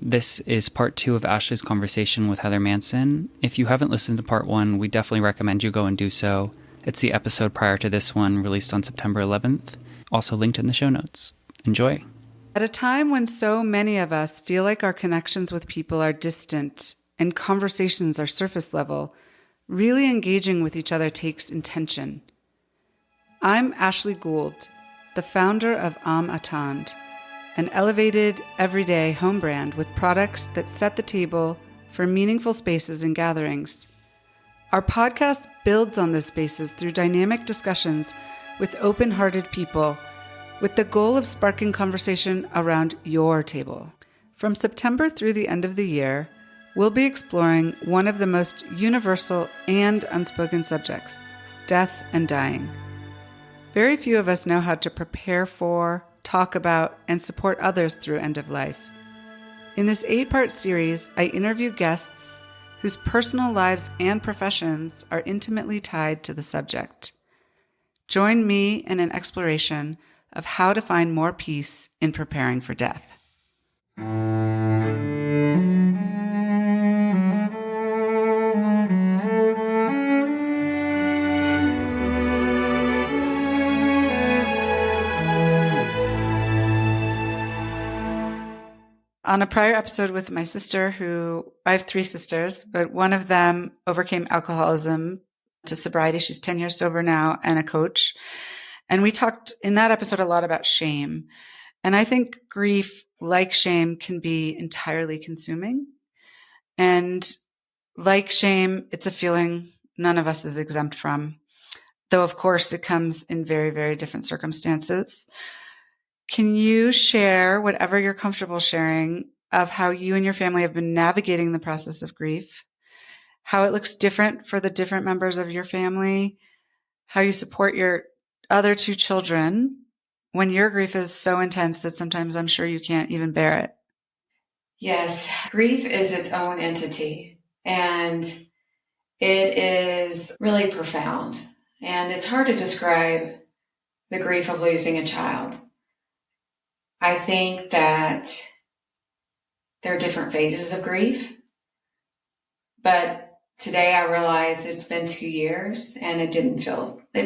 This is part 2 of Ashley's conversation with Heather Mansson. If you haven't listened to part 1, we definitely recommend you go and do so. It's the episode prior to this one, released on September 11th, also linked in the show notes. Enjoy. At a time when so many of us feel like our connections with people are distant and conversations are surface level, really engaging with each other takes intention. I'm Ashley Gould, the founder of Attend, an elevated, everyday home brand with products that set the table for meaningful spaces and gatherings. Our podcast builds on those spaces through dynamic discussions with open-hearted people, with the goal of sparking conversation around your table. From September through the end of the year, we'll be exploring one of the most universal and unspoken subjects, death and dying. Very few of us know how to prepare for, talk about, and support others through end of life. In this 8-part series, I interview guests whose personal lives and professions are intimately tied to the subject. Join me in an exploration of how to find more peace in preparing for death. On a prior episode with my sister, I have 3 sisters, but one of them overcame alcoholism to sobriety. She's 10 years sober now and a coach. And we talked in that episode a lot about shame. And I think grief, like shame, can be entirely consuming. And like shame, it's a feeling none of us is exempt from, though of course it comes in very, very different circumstances. Can you share whatever you're comfortable sharing of how you and your family have been navigating the process of grief, how it looks different for the different members of your family, how you support your other 2 children when your grief is so intense that sometimes I'm sure you can't even bear it? Yes, grief is its own entity, and it is really profound. And it's hard to describe the grief of losing a child. I think that there are different phases of grief, but today I realize it's been 2 years and it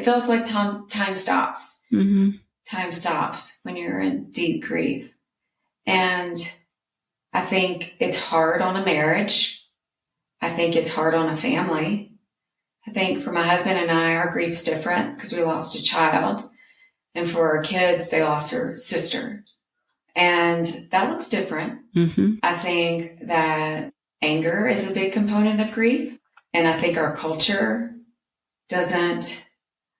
feels like time stops. Mm-hmm. Time stops when you're in deep grief. And I think it's hard on a marriage. I think it's hard on a family. I think for my husband and I, our grief's different because we lost a child. And for our kids, they lost their sister. And that looks different. Mm-hmm. I think that anger is a big component of grief. And I think our culture doesn't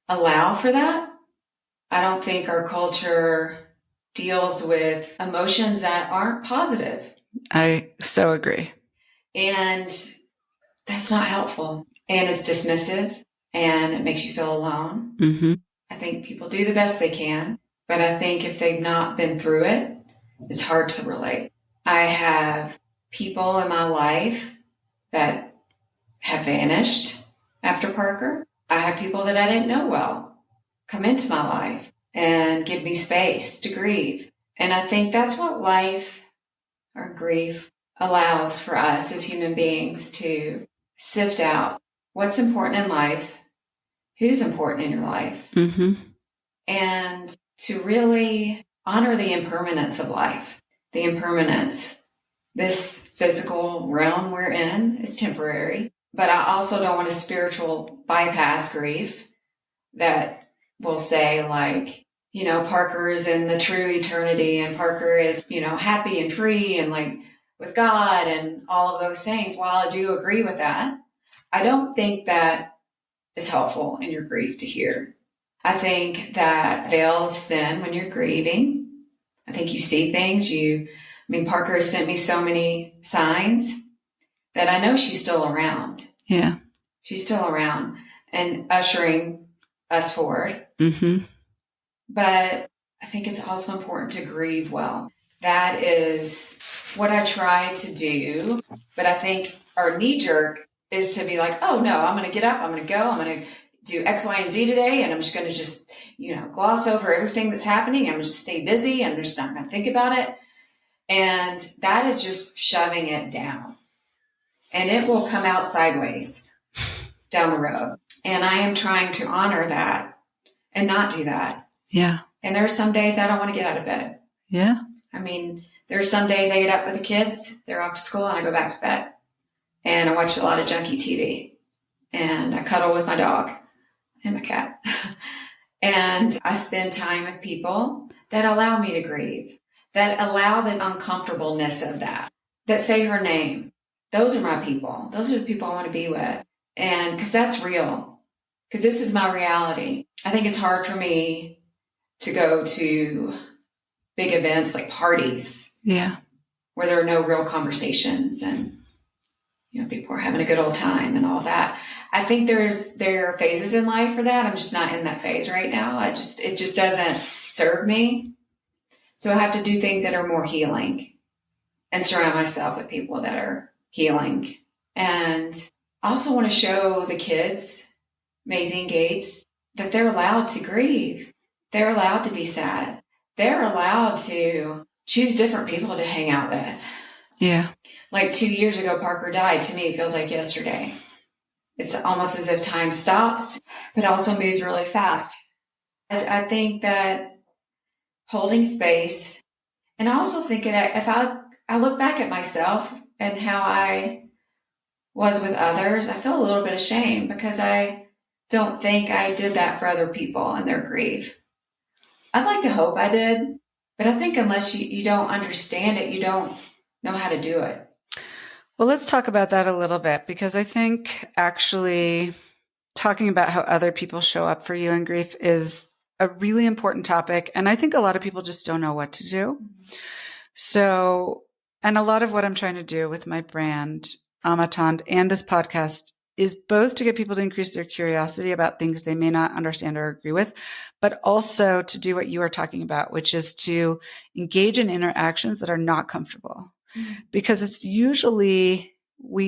allow for that. I don't think our culture deals with emotions that aren't positive. I so agree. And that's not helpful. And it's dismissive and it makes you feel alone. Mm-hmm. I think people do the best they can, but I think if they've not been through it, it's hard to relate. I have people in my life that have vanished after Parker. I have people that I didn't know well come into my life and give me space to grieve. And I think that's what life or grief allows for us as human beings to sift out what's important in life, who's important in your life, Mm-hmm. and to really honor the impermanence of life. The impermanence. This physical realm we're in is temporary, but I also don't want a spiritual bypass grief that will say like, Parker's in the true eternity and Parker is, happy and free and like with God and all of those things. While I do agree with that, I don't think that is helpful in your grief to hear. I think that veils thin when you're grieving. I think you see things. Parker has sent me so many signs that I know she's still around. Yeah. She's still around and ushering us forward. Mm-hmm. But I think it's also important to grieve well. That is what I try to do. But I think our knee jerk is to be like, oh no, I'm going to get up. I'm going to go. I'm going to do X, Y, and Z today. And I'm just going to gloss over everything that's happening. I'm just stay busy. I'm just not going to think about it. And that is just shoving it down. And it will come out sideways down the road. And I am trying to honor that and not do that. Yeah. And there's some days I don't want to get out of bed. Yeah. I mean, there's some days I get up with the kids, they're off to school, and I go back to bed. And I watch a lot of junky TV. And I cuddle with my dog and my cat. And I spend time with people that allow me to grieve, that allow the uncomfortableness of that say her name. Those are my people. Those are the people I want to be with. And because that's real, because this is my reality. I think it's hard for me to go to big events like parties. Yeah. Where there are no real conversations and, people are having a good old time and all that. I think there are phases in life for that. I'm just not in that phase right now. It just doesn't serve me. So I have to do things that are more healing and surround myself with people that are healing. And I also want to show the kids, Maisie and Gates, that they're allowed to grieve. They're allowed to be sad. They're allowed to choose different people to hang out with. Yeah. Like 2 years ago, Parker died. To me, it feels like yesterday. It's almost as if time stops, but also moves really fast. I think that holding space, and also thinking that if I look back at myself and how I was with others, I feel a little bit ashamed because I don't think I did that for other people and their grief. I'd like to hope I did, but I think unless you don't understand it, you don't know how to do it. Well, let's talk about that a little bit, because I think actually talking about how other people show up for you in grief is a really important topic. And I think a lot of people just don't know what to do. So, and a lot of what I'm trying to do with my brand, Amatand, and this podcast is both to get people to increase their curiosity about things they may not understand or agree with, but also to do what you are talking about, which is to engage in interactions that are not comfortable. Because we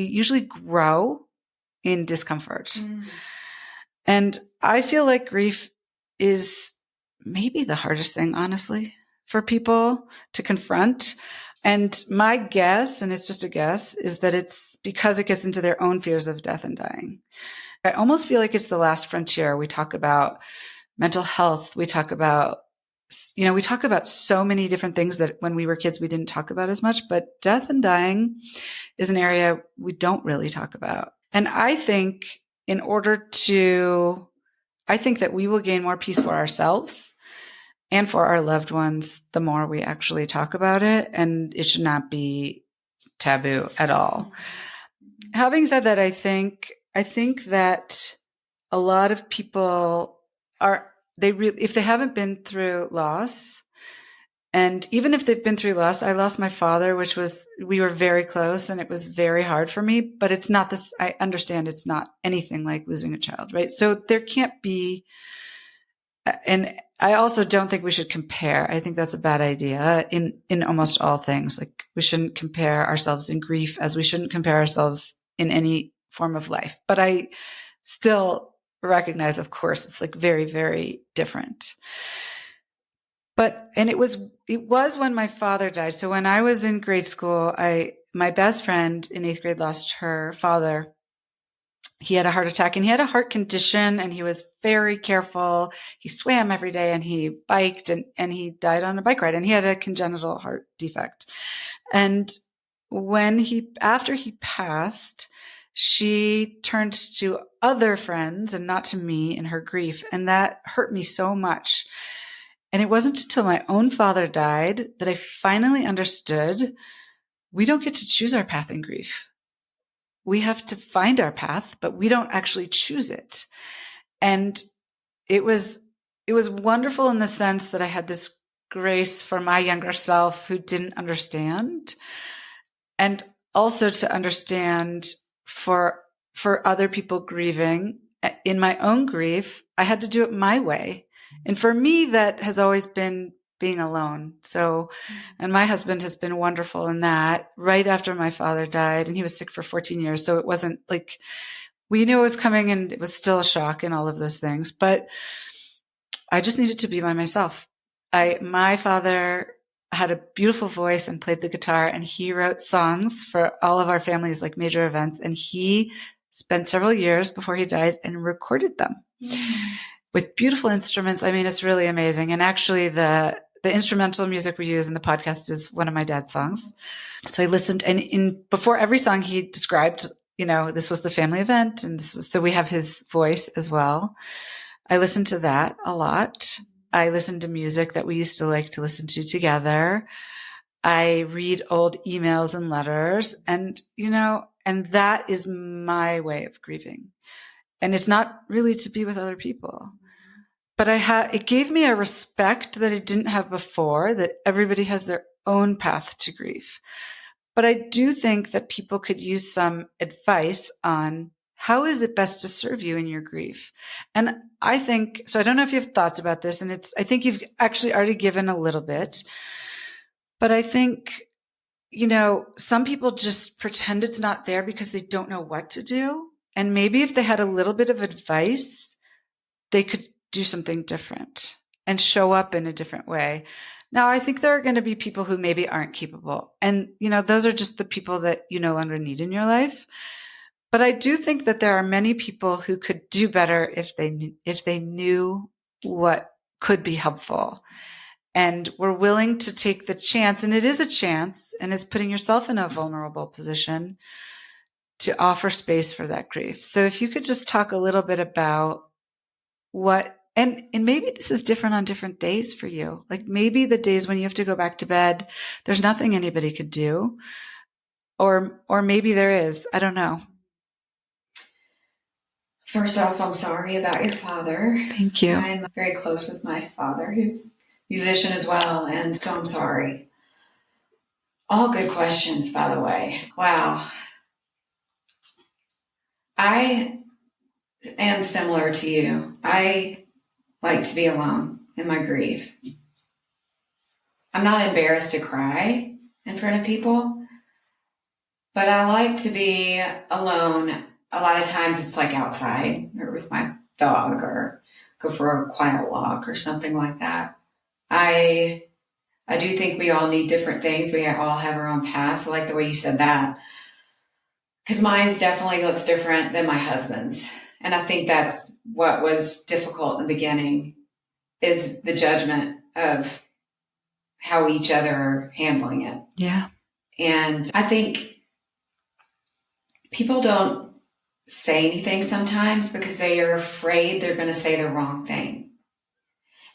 usually grow in discomfort. And I feel like grief is maybe the hardest thing, honestly, for people to confront. And my guess, and it's just a guess, is that it's because it gets into their own fears of death and dying. I almost feel like it's the last frontier. We talk about mental health. We talk about so many different things that when we were kids, we didn't talk about as much, but death and dying is an area we don't really talk about. And I think I think that we will gain more peace for ourselves and for our loved ones the more we actually talk about it. And it should not be taboo at all. Having said that, I think that a lot of people if they haven't been through loss, and even if they've been through loss, I lost my father, we were very close and it was very hard for me, but it's not this, I understand it's not anything like losing a child, right? So there can't be, and I also don't think we should compare. I think that's a bad idea in almost all things. Like we shouldn't compare ourselves in grief as we shouldn't compare ourselves in any form of life. But I still recognize, of course, it's like very, very different. And it was when my father died. So when I was in grade school, my best friend in 8th grade lost her father. He had a heart attack and he had a heart condition and he was very careful. He swam every day and he biked and he died on a bike ride and he had a congenital heart defect. And after he passed, she turned to other friends and not to me in her grief. And that hurt me so much. And it wasn't until my own father died that I finally understood we don't get to choose our path in grief. We have to find our path, but we don't actually choose it. And it was wonderful in the sense that I had this grace for my younger self who didn't understand, and also to understand for other people grieving. In my own grief, I had to do it my way. And for me, that has always been being alone. So, and my husband has been wonderful in that. Right after my father died, and he was sick for 14 years. So it wasn't like we knew it was coming and it was still a shock and all of those things. But I just needed to be by myself. My father had a beautiful voice and played the guitar, and he wrote songs for all of our family's like major events. And he spent several years before he died and recorded them with beautiful instruments. I mean, it's really amazing. And actually the instrumental music we use in the podcast is one of my dad's songs. So I listened, and before every song he described, this was the family event. And so we have his voice as well. I listened to that a lot. I listened to music that we used to like to listen to together. I read old emails and letters, and that is my way of grieving. And it's not really to be with other people. But it gave me a respect that I didn't have before, that everybody has their own path to grief. But I do think that people could use some advice on how is it best to serve you in your grief. And I think, so I don't know if you have thoughts about this, and I think you've actually already given a little bit, but I think, some people just pretend it's not there because they don't know what to do. And maybe if they had a little bit of advice, they could do something different and show up in a different way. Now, I think there are going to be people who maybe aren't capable. And, those are just the people that you no longer need in your life. But I do think that there are many people who could do better if they knew what could be helpful and were willing to take the chance. And it is a chance, and it's putting yourself in a vulnerable position to offer space for that grief. So if you could just talk a little bit about what, and maybe this is different on different days for you. Like maybe the days when you have to go back to bed, there's nothing anybody could do. Or maybe there is. I don't know. First off, I'm sorry about your father. Thank you. I'm very close with my father, who's a musician as well, and so I'm sorry. All good questions, by the way. Wow. I am similar to you. I like to be alone in my grief. I'm not embarrassed to cry in front of people, but I like to be alone. A lot of times it's like outside or with my dog or go for a quiet walk or something like that. I do think we all need different things. We all have our own paths. I like the way you said that, because mine definitely looks different than my husband's. And I think that's what was difficult in the beginning, is the judgment of how each other are handling it. Yeah. And I think people don't say anything sometimes because they are afraid they're going to say the wrong thing.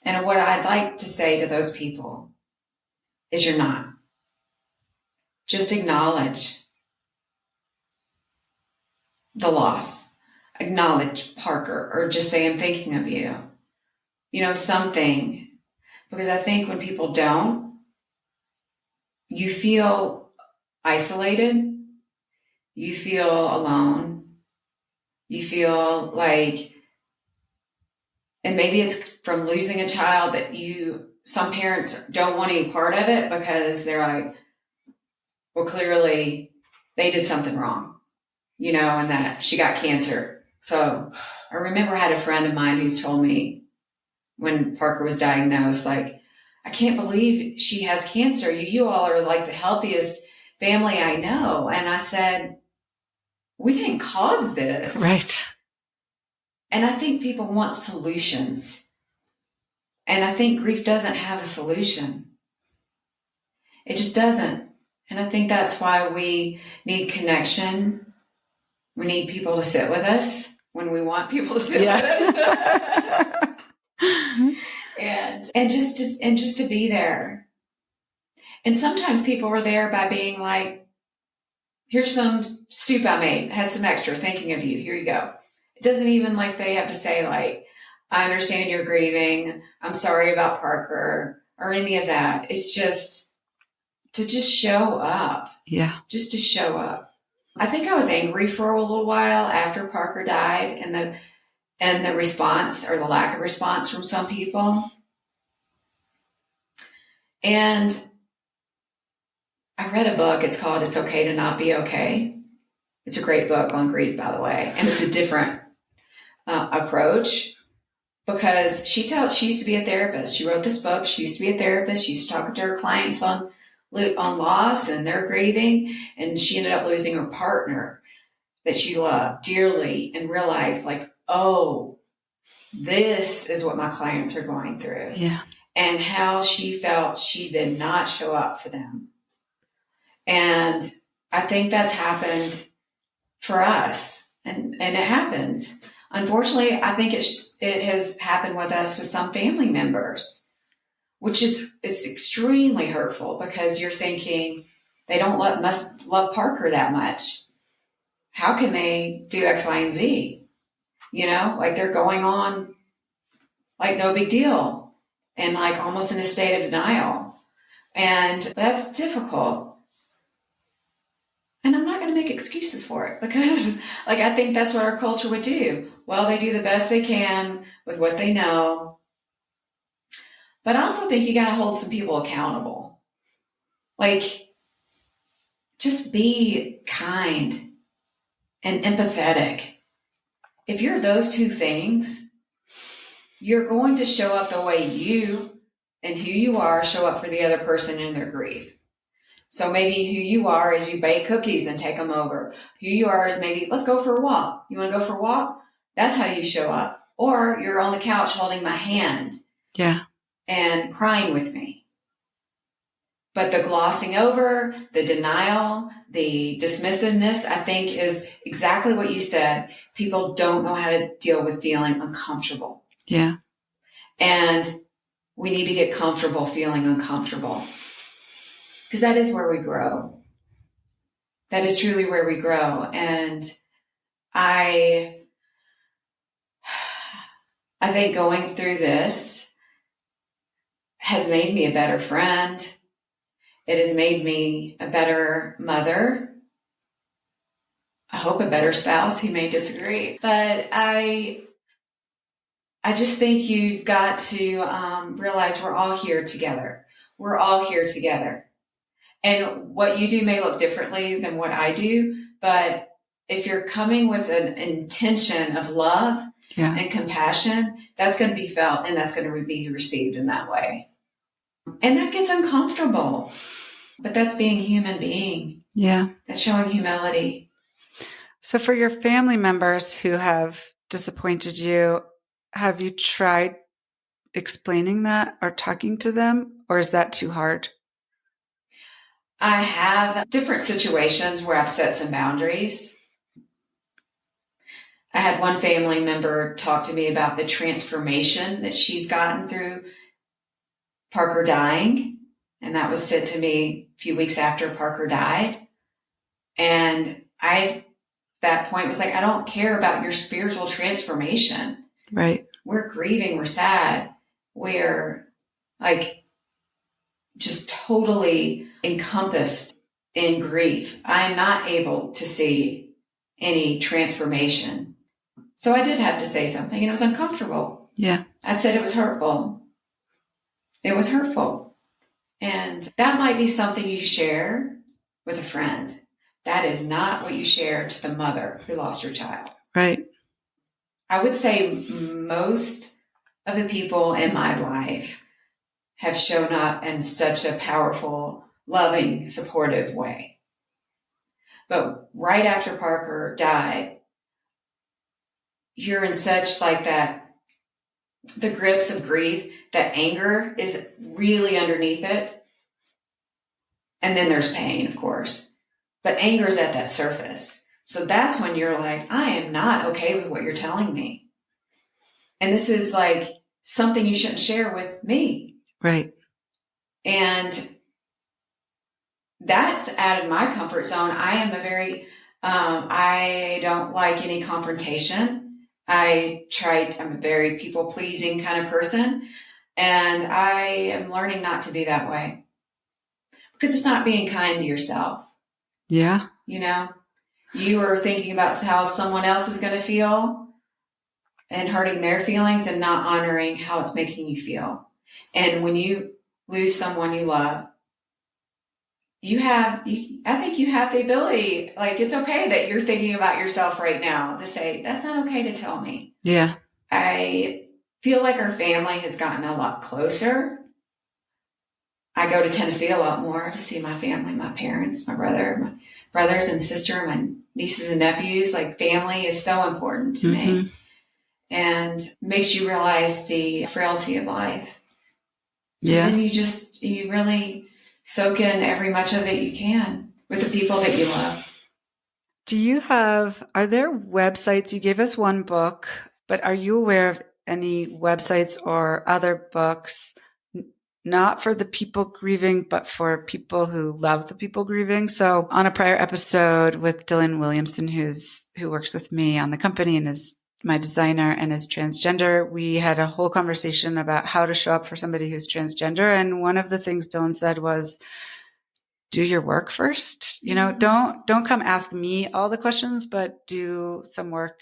And what I'd like to say to those people is you're not. Just acknowledge the loss. Acknowledge Parker, or just say, I'm thinking of you. Something. Because I think when people don't, you feel isolated. You feel alone. You feel like, and maybe it's from losing a child that some parents don't want any part of it because they're like, well, clearly they did something wrong, and that she got cancer. So I remember I had a friend of mine who told me when Parker was diagnosed, like, I can't believe she has cancer. You all are like the healthiest family I know. And I said, we didn't cause this. Right. And I think people want solutions. And I think grief doesn't have a solution. It just doesn't. And I think that's why we need connection. We need people to sit with us when we want people to sit with us. and just to be there. And sometimes people are there by being like, here's some soup I made. I had some extra, thinking of you. Here you go. It doesn't even like they have to say like, I understand you're grieving. I'm sorry about Parker or any of that. It's just to show up. Yeah. Just to show up. I think I was angry for a little while after Parker died, and the response, or the lack of response from some people. And I read a book. It's called It's Okay to Not Be Okay. It's a great book on grief, by the way. And it's a different approach. because she used to be a therapist. She wrote this book. She used to be a therapist. She used to talk to her clients on loss and their grieving. And she ended up losing her partner that she loved dearly and realized like, oh, this is what my clients are going through. Yeah. And how she felt she did not show up for them. And I think that's happened for us. And it happens. Unfortunately, I think it has happened with us with some family members, which it's extremely hurtful because you're thinking they must love Parker that much. How can they do X, Y, and Z? Like they're going on like no big deal and like almost in a state of denial. And that's difficult. And I'm not going to make excuses for it because like I think that's what our culture would do. Well, they do the best they can with what they know. But I also think you got to hold some people accountable. Like just be kind and empathetic. If you're those two things, you're going to show up the way you and who you are show up for the other person in their grief. So maybe who you are is you bake cookies and take them over. Who you are is maybe, let's go for a walk. You want to go for a walk? That's how you show up. Or you're on the couch holding my hand. Yeah. And crying with me. But the glossing over, the denial, the dismissiveness, I think is exactly what you said. People don't know how to deal with feeling uncomfortable. Yeah. And we need to get comfortable feeling uncomfortable. Because that is where we grow. That is truly where we grow. And I think going through this has made me a better friend. It has made me a better mother. I hope a better spouse. He may disagree. But I just think you've got to realize we're all here together. We're all here together. And what you do may look differently than what I do, but if you're coming with an intention of love and compassion, that's going to be felt and that's going to be received in that way. And that gets uncomfortable, but that's being a human being. Yeah. That's showing humility. So for your family members who have disappointed you, have you tried explaining that or talking to them, or is that too hard? I have different situations where I've set some boundaries. I had one family member talk to me about the transformation that she's gotten through Parker dying. And that was said to me a few weeks after Parker died. And that point was like, I don't care about your spiritual transformation. Right. We're grieving. We're sad. We're like just totally encompassed in grief. I'm not able to see any transformation. So I did have to say something, and it was uncomfortable. Yeah. I said it was hurtful. It was hurtful. And that might be something you share with a friend. That is not what you share to the mother who lost her child. Right. I would say most of the people in my life have shown up in such a powerful, loving, supportive way. But right after Parker died, you're in such like that, the grips of grief, that anger is really underneath it. And then there's pain, of course. But anger is at that surface. So that's when you're like, I am not okay with what you're telling me. And this is like something you shouldn't share with me. Right. And that's out of my comfort zone. I am I don't like any confrontation. I'm a very people-pleasing kind of person. And I am learning not to be that way. Because it's not being kind to yourself. Yeah. You know, you are thinking about how someone else is going to feel and hurting their feelings and not honoring how it's making you feel. And when you lose someone you love, I think you have the ability, like it's okay that you're thinking about yourself right now to say, that's not okay to tell me. Yeah. I feel like our family has gotten a lot closer. I go to Tennessee a lot more to see my family, my parents, my brothers and sister, my nieces and nephews. Like, family is so important to me, and makes you realize the frailty of life. So then you really soak in every much of it you can with the people that you love. Are there websites? You gave us one book, but are you aware of any websites or other books, not for the people grieving, but for people who love the people grieving? So on a prior episode with Dylan Williamson, who works with me on the company and is my designer and is transgender, we had a whole conversation about how to show up for somebody who's transgender. And one of the things Dylan said was, do your work first. Don't come ask me all the questions, but do some work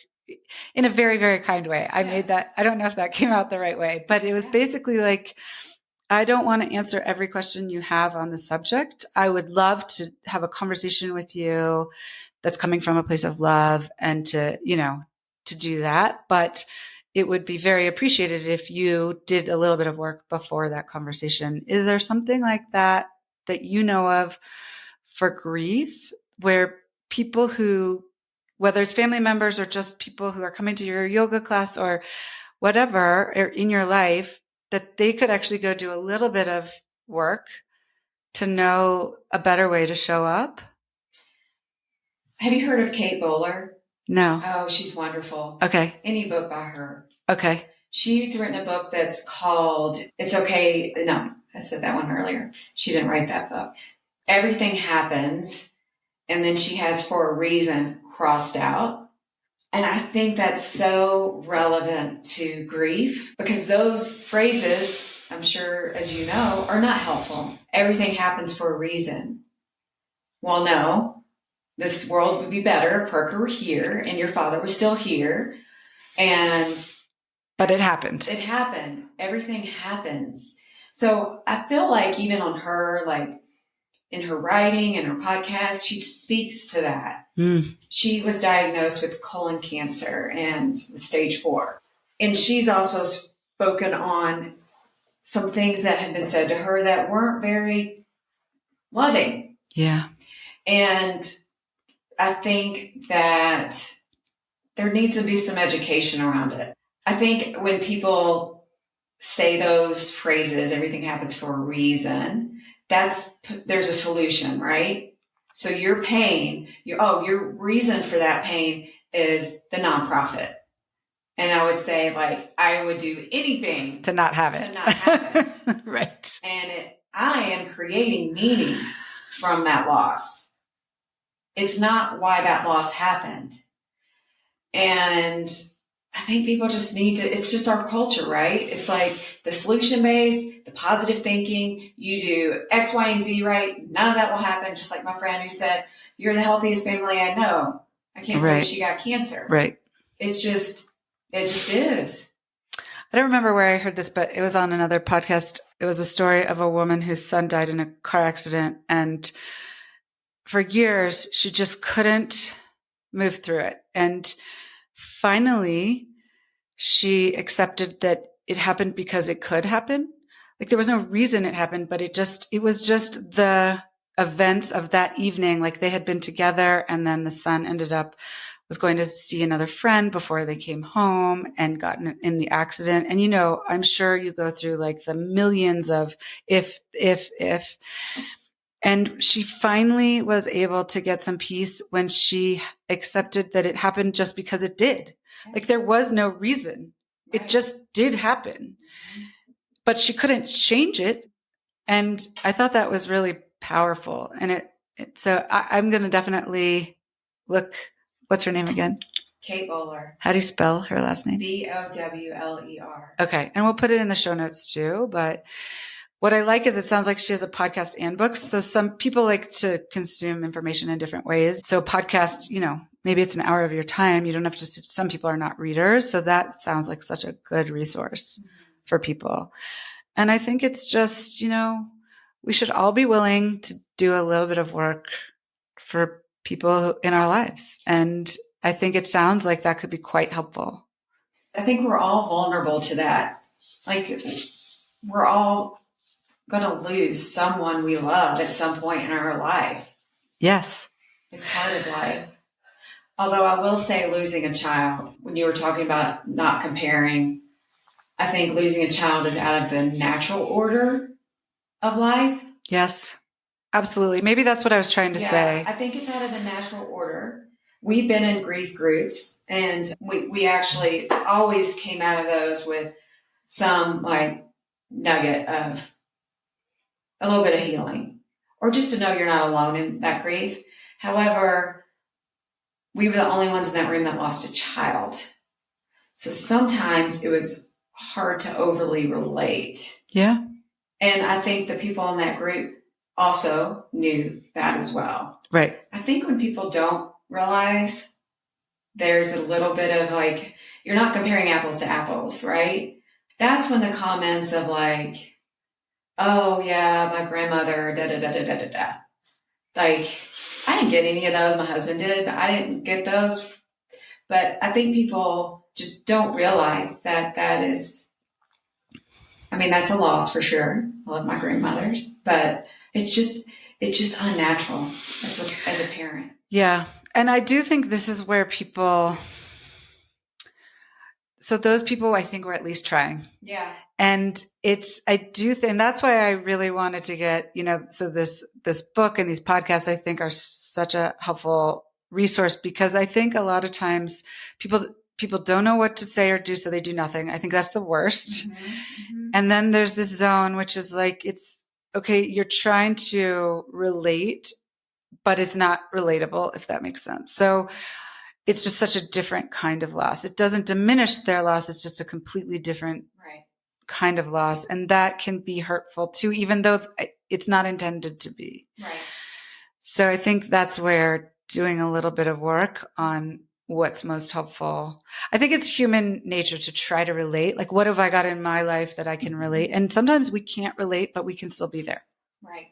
in a very, very kind way. I made that. I don't know if that came out the right way, but it was basically like, I don't want to answer every question you have on the subject. I would love to have a conversation with you that's coming from a place of love and to do that. But it would be very appreciated if you did a little bit of work before that conversation. Is there something like that you know of for grief, where people who, whether it's family members or just people who are coming to your yoga class or whatever in your life, that they could actually go do a little bit of work to know a better way to show up? Have you heard of Kate Bowler? No. Oh, she's wonderful. Okay. Any book by her. Okay. She's written a book that's called It's Okay. No, I said that one earlier. She didn't write that book. Everything happens, and then she has for a reason crossed out. And I think that's so relevant to grief, because those phrases, I'm sure, as you know, are not helpful. Everything happens for a reason. Well, no, this world would be better if Parker were here and your father was still here. But it happened. It happened. Everything happens. So I feel like even on her, like in her writing and her podcast, she speaks to that. She was diagnosed with colon cancer and stage 4. And she's also spoken on some things that have been said to her that weren't very loving. Yeah. And I think that there needs to be some education around it. I think when people say those phrases, everything happens for a reason, there's a solution, right? So your pain, your reason for that pain is the nonprofit. And I would say, like, I would do anything to not have it. Right. And I am creating meaning from that loss. It's not why that loss happened. And I think people just need to, it's just our culture, right? It's like the solution based, the positive thinking, you do X, Y, and Z, right? None of that will happen. Just like my friend who said, you're the healthiest family I know. I can't believe she got cancer. Right. It just is. I don't remember where I heard this, but it was on another podcast. It was a story of a woman whose son died in a car accident. And for years, she just couldn't move through it. And finally, she accepted that it happened because it could happen. Like, there was no reason it happened, but it was just the events of that evening. Like, they had been together, and then the son was going to see another friend before they came home and got in the accident. And, I'm sure you go through like the millions of if. And she finally was able to get some peace when she accepted that it happened just because it did. Like, there was no reason. Right. It just did happen. But she couldn't change it. And I thought that was really powerful. And so I'm going to definitely look. What's her name again? Kate Bowler. How do you spell her last name? Bowler. Okay. And we'll put it in the show notes too. But what I like is it sounds like she has a podcast and books. So some people like to consume information in different ways. So podcast, maybe it's an hour of your time. You don't have to, some people are not readers. So that sounds like such a good resource for people. And I think it's just, we should all be willing to do a little bit of work for people in our lives. And I think it sounds like that could be quite helpful. I think we're all vulnerable to that. Like, we're all going to lose someone we love at some point in our life. Yes. It's part of life. Although I will say losing a child, when you were talking about not comparing, I think losing a child is out of the natural order of life. Yes, absolutely. Maybe that's what I was trying to say. I think it's out of the natural order. We've been in grief groups, and we actually always came out of those with some like nugget of a little bit of healing, or just to know you're not alone in that grief. However, we were the only ones in that room that lost a child. So sometimes it was hard to overly relate. Yeah. And I think the people in that group also knew that as well. Right. I think when people don't realize, there's a little bit of like, you're not comparing apples to apples, right? That's when the comments of like, oh yeah, my grandmother, da da da da da da da. Like, I didn't get any of those. My husband did, but I didn't get those. But I think people just don't realize that is, I mean, that's a loss for sure. I love my grandmothers, but it's just unnatural as a parent. Yeah. And I do think this is where so those people I think were at least trying. Yeah. And and that's why I really wanted to get, so this book and these podcasts I think are such a helpful resource, because I think a lot of times people don't know what to say or do, so they do nothing. I think that's the worst. Mm-hmm. Mm-hmm. And then there's this zone, which is like, it's okay, you're trying to relate, but it's not relatable, if that makes sense. So it's just such a different kind of loss. It doesn't diminish their loss. It's just a completely different kind of loss. And that can be hurtful too, even though it's not intended to be. Right. So I think that's where doing a little bit of work on what's most helpful. I think it's human nature to try to relate. Like, what have I got in my life that I can relate? And sometimes we can't relate, but we can still be there. Right.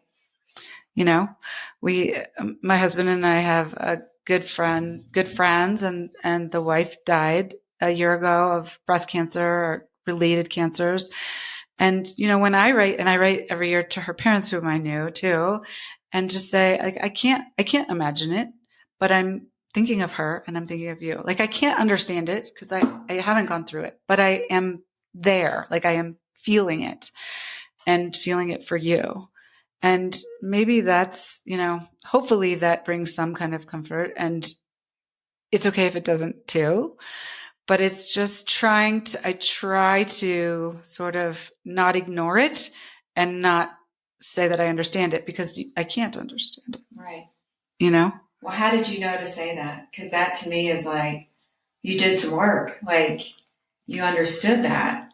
My husband and I have a good friends, and the wife died a year ago of breast cancer or related cancers. And, when I write every year to her parents, whom I knew too, and just say, like, I can't imagine it, but I'm thinking of her and I'm thinking of you. Like, I can't understand it because I haven't gone through it, but I am there. Like, I am feeling it and feeling it for you. And maybe that's, hopefully that brings some kind of comfort, and it's okay if it doesn't too, but it's just I try to sort of not ignore it and not say that I understand it, because I can't understand it. Right. Well, how did you know to say that? Because that to me is like, you did some work. Like, you understood that.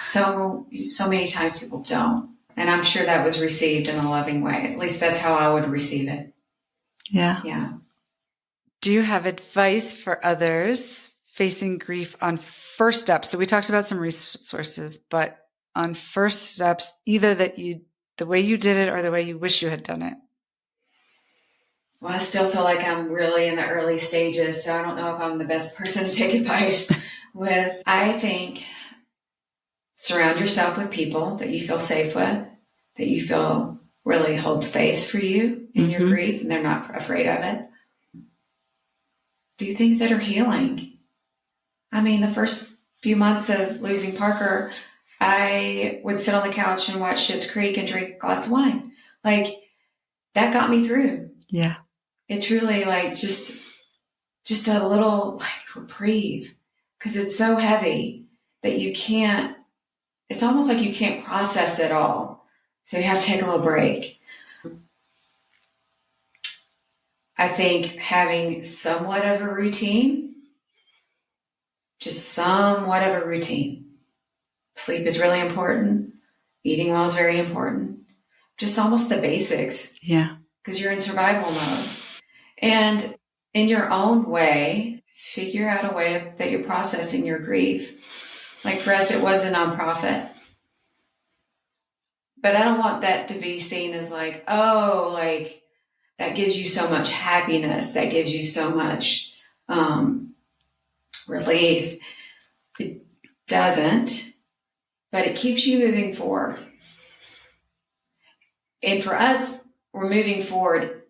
So many times people don't. And I'm sure that was received in a loving way. At least that's how I would receive it. Yeah. Yeah. Do you have advice for others facing grief on first steps? So we talked about some resources, but on first steps, either the way you did it or the way you wish you had done it. Well, I still feel like I'm really in the early stages, so I don't know if I'm the best person to take advice with. I think surround yourself with people that you feel safe with, that you feel really hold space for you in your grief, and they're not afraid of it. Do things that are healing. I mean, the first few months of losing Parker, I would sit on the couch and watch Schitt's Creek and drink a glass of wine. Like, that got me through. Yeah. It truly, like, just a little like reprieve, because it's so heavy that it's almost like you can't process it all. So you have to take a little break. I think having somewhat of a routine, just somewhat of a routine. Sleep is really important. Eating well is very important. Just almost the basics. Yeah. Because you're in survival mode. And in your own way, figure out a way that you're processing your grief. Like, for us, it was a nonprofit. But I don't want that to be seen as like, oh, like, that gives you so much happiness. That gives you so much relief. doesn't, but it keeps you moving forward. And for us, we're moving forward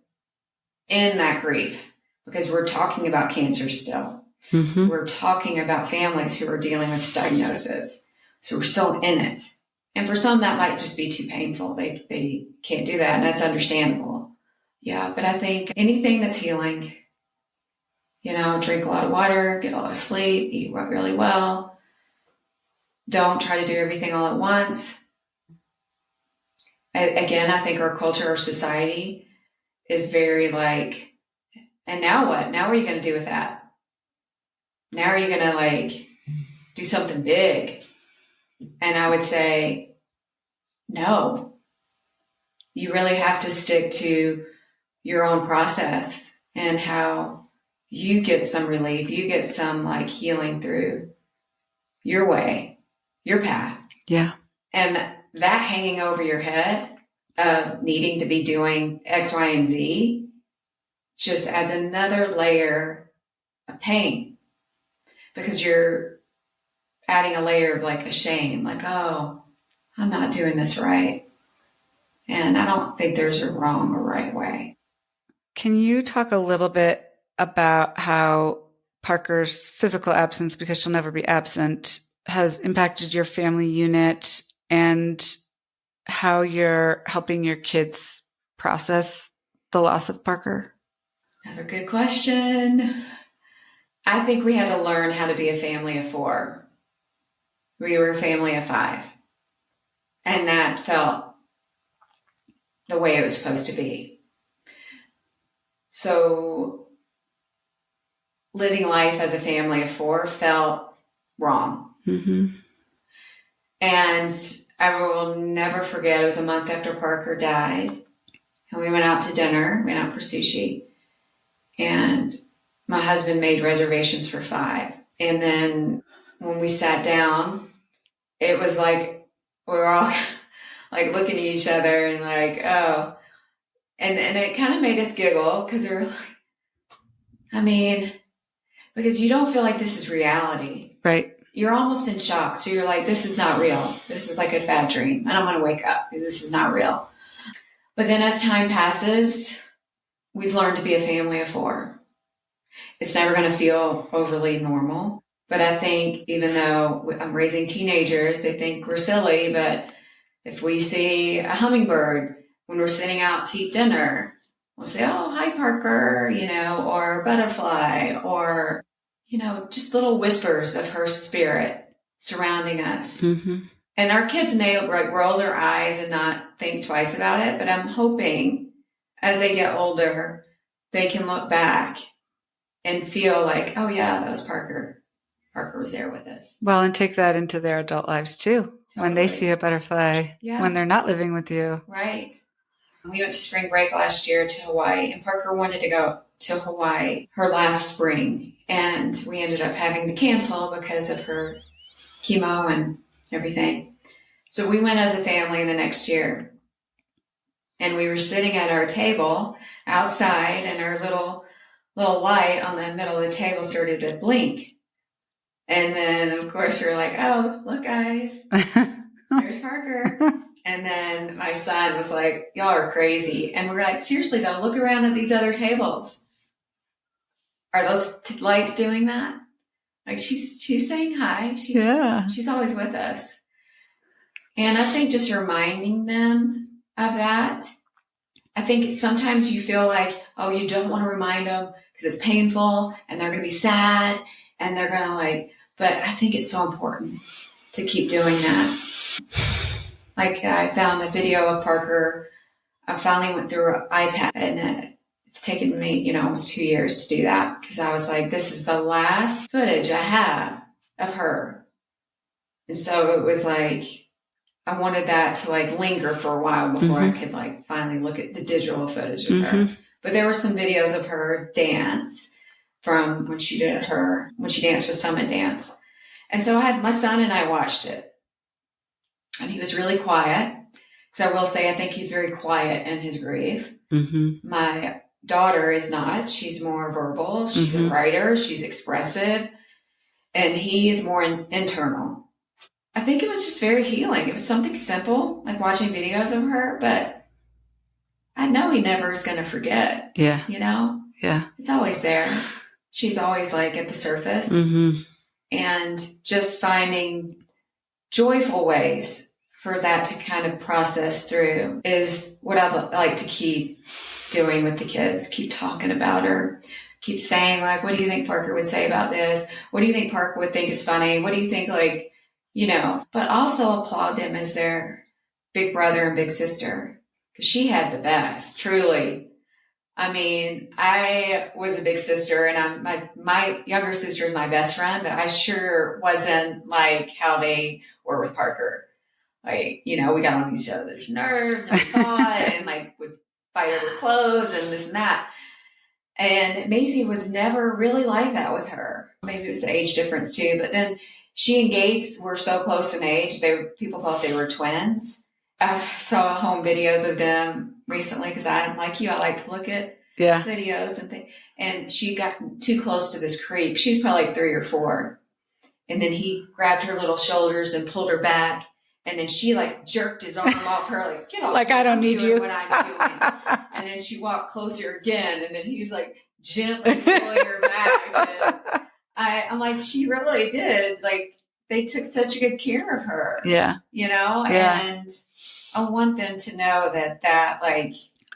in that grief because we're talking about cancer still. Mm-hmm. We're talking about families who are dealing with diagnosis. So we're still in it. And for some, that might just be too painful. They can't do that, and that's understandable. Yeah, but I think anything that's healing, drink a lot of water, get a lot of sleep, eat really well. Don't try to do everything all at once. Again, I think our culture, our society is very like, and now what? Now what are you going to do with that? Now are you going to do something big? And I would say, no. You really have to stick to your own process and how you get some relief, you get some healing through your way, your path. Yeah. And that hanging over your head of needing to be doing X, Y, and Z just adds another layer of pain because you're adding a layer of a shame, oh, I'm not doing this right. And I don't think there's a wrong or right way. Can you talk a little bit about how Parker's physical absence, because she'll never be absent, has impacted your family unit and how you're helping your kids process the loss of Parker? Another good question. I think we had to learn how to be a family of 4. We were a family of 5. And that felt the way it was supposed to be. So living life as a family of 4 felt wrong. Mm-hmm. And I will never forget, it was a month after Parker died. And we went out to dinner, went out for sushi. And my husband made reservations for 5. And then when we sat down, it was like we were all looking at each other and oh. And it kind of made us giggle because we were because you don't feel like this is reality. Right. You're almost in shock. So you're this is not real. This is a bad dream. I don't want to wake up because this is not real. But then as time passes, we've learned to be a family of 4. It's never going to feel overly normal. But I think even though I'm raising teenagers, they think we're silly. But if we see a hummingbird when we're sitting out to eat dinner, we'll say, oh, hi, Parker, or butterfly, or, just little whispers of her spirit surrounding us. Mm-hmm. And our kids may roll their eyes and not think twice about it. But I'm hoping as they get older, they can look back and feel oh, yeah, that was Parker. Parker was there with us. Well, and take that into their adult lives too. Totally. When they see a butterfly, when they're not living with you. Right. We went to spring break last year to Hawaii, and Parker wanted to go to Hawaii her last spring. And we ended up having to cancel because of her chemo and everything. So we went as a family the next year. And we were sitting at our table outside, and our little light on the middle of the table started to blink. And then, of course, we were oh, look, guys, there's Parker. And then my son was y'all are crazy. And we're seriously, though, look around at these other tables. Are those lights doing that? She's saying hi. She's always with us. And I think just reminding them of that. I think sometimes you feel oh, you don't want to remind them because it's painful and they're going to be sad and they're going to but I think it's so important to keep doing that. I found a video of Parker. I finally went through her iPad, and it's taken me, almost 2 years to do that because I was this is the last footage I have of her. And so it was I wanted that to like linger for a while before I could like finally look at the digital footage of her. But there were some videos of her dance from when she danced with Summit Dance. And so I had my son and I watched it. And he was really quiet. Because I will say, I think he's very quiet in his grief. My daughter is not. She's more verbal. She's a writer. She's expressive. And he is more internal. I think it was just very healing. It was something simple, like watching videos of her, but I know he never is going to forget. Yeah. You know? Yeah. It's always there. She's always like at the surface. Mm-hmm. And just finding joyful ways for that to kind of process through is what I like to keep doing with the kids. Keep talking about her. Keep saying, like, what do you think Parker would say about this? What do you think Parker would think is funny? What do you think, like, you know, but also applaud them as their big brother and big sister. Because she had the best, truly. I mean, I was a big sister, and my younger sister is my best friend, but I sure wasn't like how they were with Parker. Like, you know, we got on each other's nerves and fought and like would fight over clothes and this and that. And Maisie was never really like that with her. Maybe it was the age difference too, but then she and Gates were so close in age, people thought they were twins. I saw home videos of them recently because I'm like you, I like to look at videos and things. And she got too close to this creek. She's probably like 3 or 4. And then he grabbed her little shoulders and pulled her back. And then she like jerked his arm off her, like, get off. Like, I don't need you. What I'm doing. And then she walked closer again. And then he was like gently pulling her back. And I'm like, she really did. Like, they took such good care of her. Yeah. You know? Yeah. And I want them to know that like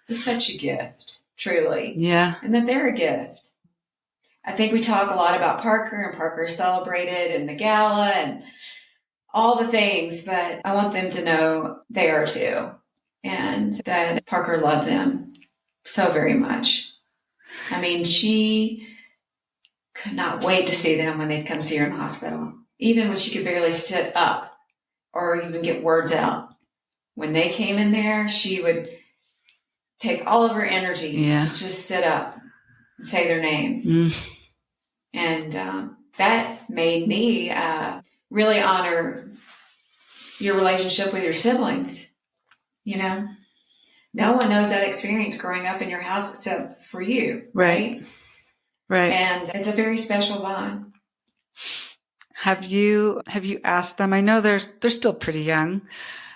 is such a gift, truly. Yeah. And that they're a gift. I think we talk a lot about Parker, and Parker celebrated and the gala and all the things, but I want them to know they are too. And that Parker loved them so very much. I mean, she could not wait to see them when they'd come see her in the hospital. Even when she could barely sit up or even get words out. When they came in there, she would take all of her energy to just sit up and say their names. And that made me really honor your relationship with your siblings. You know, no one knows that experience growing up in your house except for you. Right. And it's a very special bond. Have you asked them? I know they're still pretty young,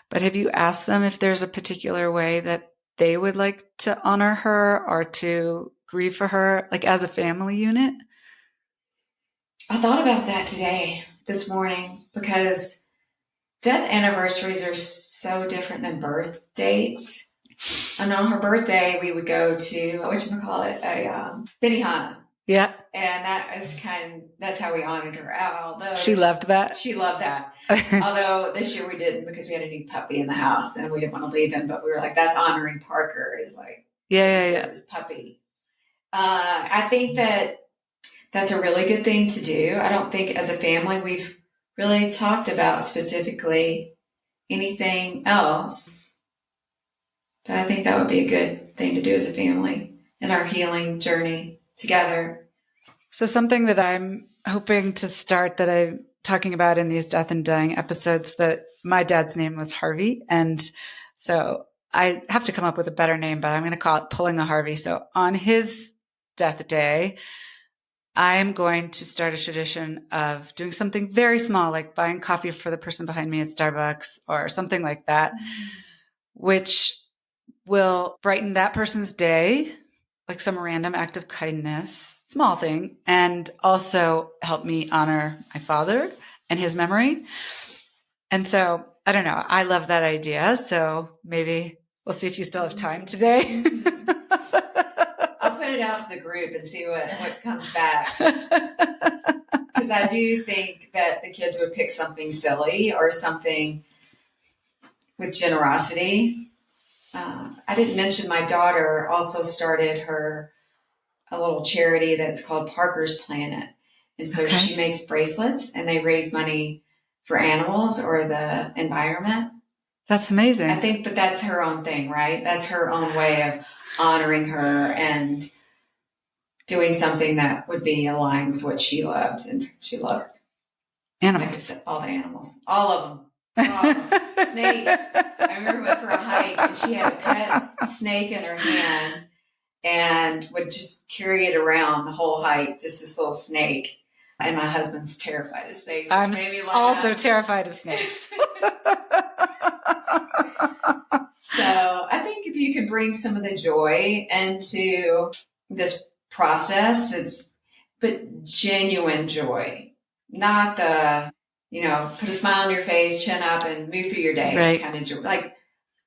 but have you asked them if there's a particular way that they would like to honor her or to grieve for her, like as a family unit? I thought about that this morning, because death anniversaries are so different than birth dates. And on her birthday, we would go to, a Benihana. Yeah. And that's how we honored her. Although she loved that. She loved that. Although this year we didn't, because we had a new puppy in the house and we didn't want to leave him. But we were like, that's honoring Parker, is like, this puppy. I think that's a really good thing to do. I don't think as a family we've really talked about specifically anything else. But I think that would be a good thing to do as a family in our healing journey together. So something that I'm hoping to start, that I'm talking about in these death and dying episodes, that my dad's name was Harvey. And so I have to come up with a better name, but I'm going to call it Pulling a Harvey. So on his death day, I am going to start a tradition of doing something very small, like buying coffee for the person behind me at Starbucks or something like that, which will brighten that person's day, like some random act of kindness, small thing, and also help me honor my father and his memory. And so, I don't know, I love that idea. So maybe we'll see if you still have time today. I'll put it out to the group and see what comes back. Because I do think that the kids would pick something silly or something with generosity. I didn't mention my daughter also started a little charity that's called Parker's Planet. And so she makes bracelets and they raise money for animals or the environment. That's amazing. I think, but that's her own thing, right? That's her own way of honoring her and doing something that would be aligned with what she loved. And she loved animals. All the animals. All of them. Snakes. I remember we went for a hike and she had a pet snake in her hand and would just carry it around the whole hike, just this little snake. And my husband's terrified of snakes. I'm Made me laugh. also terrified of snakes. So I think if you could bring some of the joy into this process, but genuine joy, not the, put a smile on your face, chin up, and move through your day kind of joy, like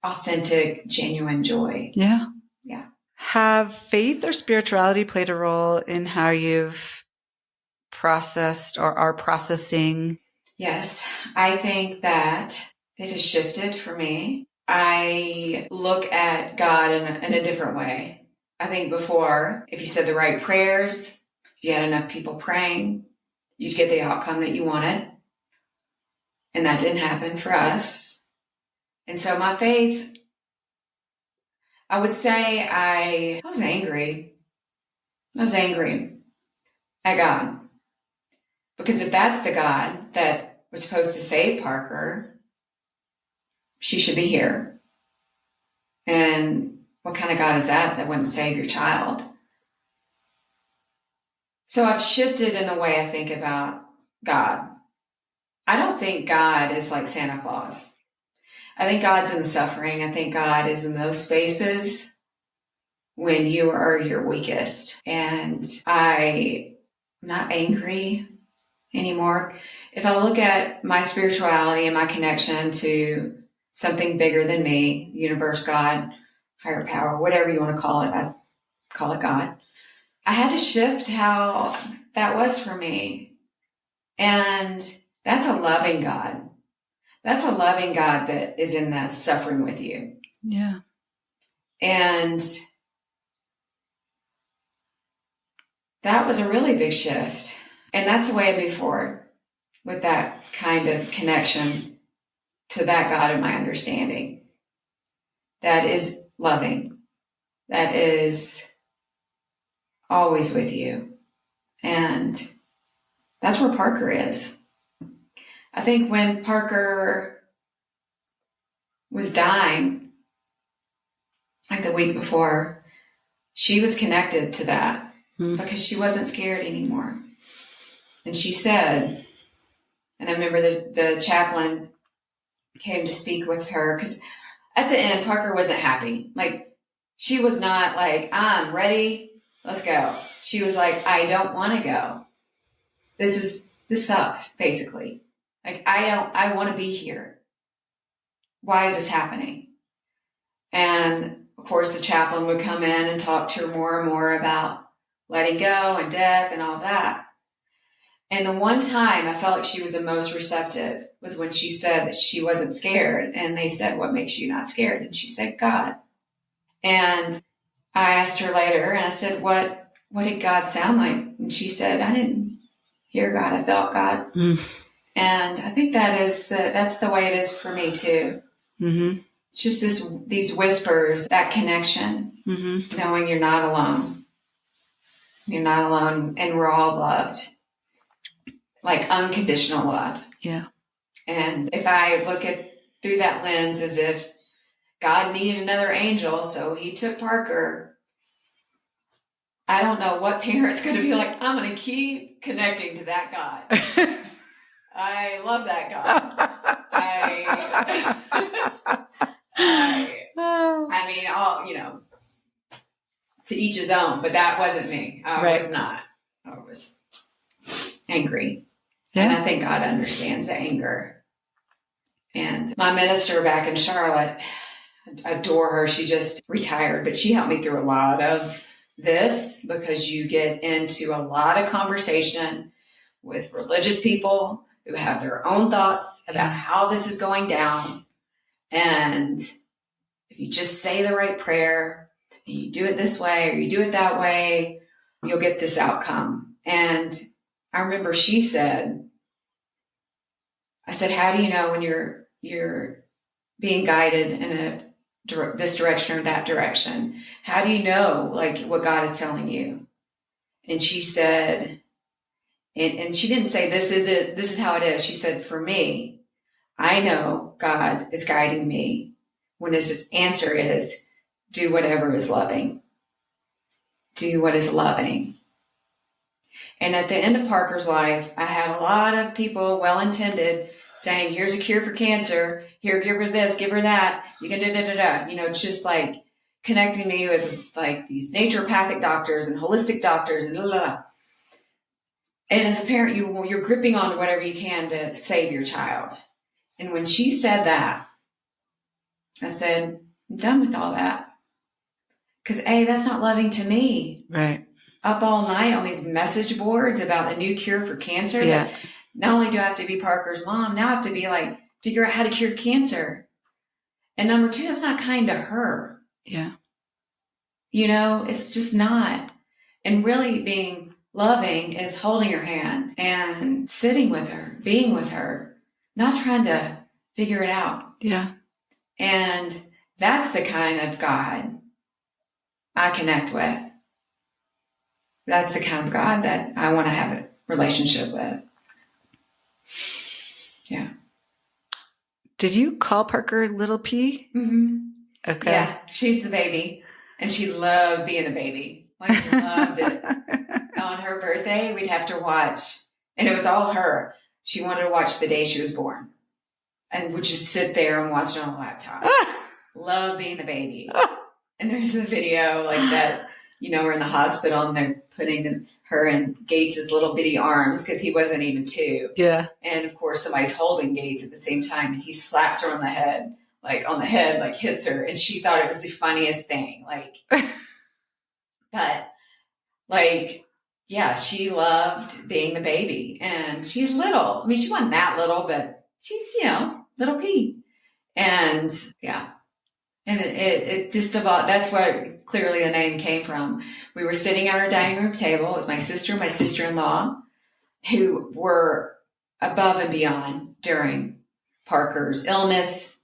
authentic, genuine joy. Yeah. Yeah. Have faith or spirituality played a role in how you've processed or are processing? Yes, I think that it has shifted for me. I look at God in a different way. I think before, if you said the right prayers, if you had enough people praying, you'd get the outcome that you wanted. And that didn't happen for us. And so my faith, I would say I was angry. I was angry at God. Because if that's the God that was supposed to save Parker, she should be here. And what kind of God is that wouldn't save your child? So I've shifted in the way I think about God. I don't think God is like Santa Claus. I think God's in the suffering. I think God is in those spaces when you are your weakest. And I'm not angry anymore. If I look at my spirituality and my connection to something bigger than me, universe, God, higher power, whatever you want to call it, I call it God. I had to shift how that was for me. And that's a loving God. That's a loving God that is in that suffering with you. Yeah. And that was a really big shift. And that's the way I move forward with that kind of connection to that God of my understanding. That is loving. That is always with you. And that's where Parker is. I think when Parker was dying, like the week before, she was connected to that because she wasn't scared anymore. And she said, and I remember the chaplain came to speak with her because at the end, Parker wasn't happy. Like, she was not like, I'm ready, let's go. She was like, I don't want to go. This sucks, basically. Like, I want to be here. Why is this happening? And of course, the chaplain would come in and talk to her more and more about letting go and death and all that. And the one time I felt like she was the most receptive was when she said that she wasn't scared. And they said, what makes you not scared? And she said, God. And I asked her later and I said, what did God sound like? And she said, I didn't hear God. I felt God. And I think that's the way it is for me too. Mm-hmm. It's just these whispers, that connection, knowing you're not alone. You're not alone, and we're all loved. Like unconditional love. Yeah. And if I look at through that lens as if God needed another angel, so he took Parker, I don't know what parent's going to be like, I'm going to keep connecting to that God. I love that God. I mean, all, to each his own, but that wasn't me. I was not. I was angry. Yeah. And I think God understands the anger. And my minister back in Charlotte, I adore her. She just retired, but she helped me through a lot of this because you get into a lot of conversation with religious people who have their own thoughts about how this is going down. And if you just say the right prayer, and you do it this way or you do it that way, you'll get this outcome. And I remember she said, I said, how do you know when you're being guided in this direction or that direction? How do you know like what God is telling you? And she said, and she didn't say, this is it, this is how it is. She said, for me, I know God is guiding me when his answer is, do whatever is loving. Do what is loving. And at the end of Parker's life, I had a lot of people, well-intended, saying, here's a cure for cancer. Here, give her this, give her that. You can da-da-da-da. You know, it's just like connecting me with like these naturopathic doctors and holistic doctors and blah, blah, blah. And as a parent, you're gripping onto whatever you can to save your child. And when she said that, I said, I'm done with all that. Because A, that's not loving to me. Right. Up all night on these message boards about a new cure for cancer. Yeah. That not only do I have to be Parker's mom, now I have to be like, figure out how to cure cancer. And number two, that's not kind to her. Yeah. You know, it's just not. And really being loving is holding her hand and sitting with her, being with her, not trying to figure it out. Yeah. And that's the kind of God I connect with. That's the kind of God that I want to have a relationship with. Yeah. Did you call Parker Little P? Mm-hmm. Okay. Yeah, she's the baby. And she loved being a baby. Like, she loved it. On her birthday, we'd have to watch. And it was all her. She wanted to watch the day she was born. And would just sit there and watch it on the laptop. Love being the baby. And there's a video like that, you know, we're in the hospital and they're putting her in Gates's little bitty arms because he wasn't even 2. Yeah. And of course, somebody's holding Gates at the same time, and he slaps her on the head, like hits her. And she thought it was the funniest thing. Like, but like, yeah, she loved being the baby, and she's little. I mean, she wasn't that little, but she's, you know, little P. And yeah. And it just about, that's where clearly the name came from. We were sitting at our dining room table. It was my sister and my sister-in-law who were above and beyond during Parker's illness,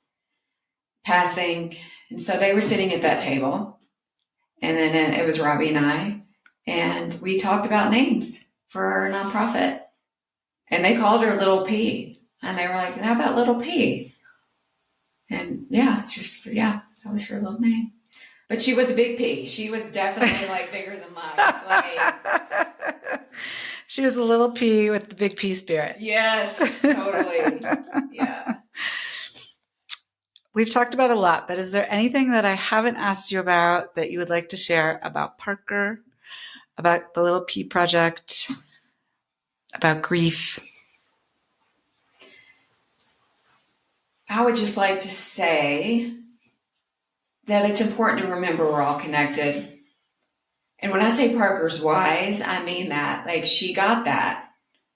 passing. And so they were sitting at that table. And then it was Robbie and I. And we talked about names for our nonprofit. And they called her Little P. And they were like, how about Little P? And yeah, it's just, yeah. That was her little name. But she was a big P. She was definitely like bigger than mine. Like, she was the little P with the big P spirit. Yes, totally. Yeah. We've talked about a lot, but is there anything that I haven't asked you about that you would like to share about Parker, about the Little P Project, about grief? I would just like to say that it's important to remember we're all connected. And when I say Parker's wise, I mean that. Like, she got that.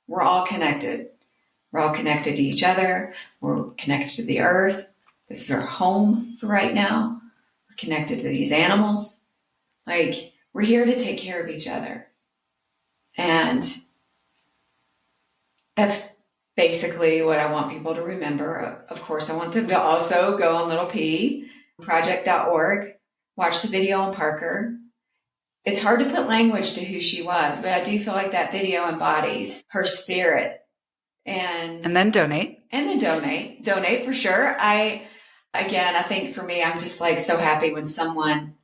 We're all connected. We're all connected to each other. We're connected to the earth. This is our home for right now. We're connected to these animals. Like, we're here to take care of each other. And that's basically what I want people to remember. Of course, I want them to also go on Little P, project.org, watch the video on Parker. It's hard to put language to who she was, but I do feel like that video embodies her spirit. And then donate. And then donate. Donate for sure. I think for me, I'm just like so happy when someone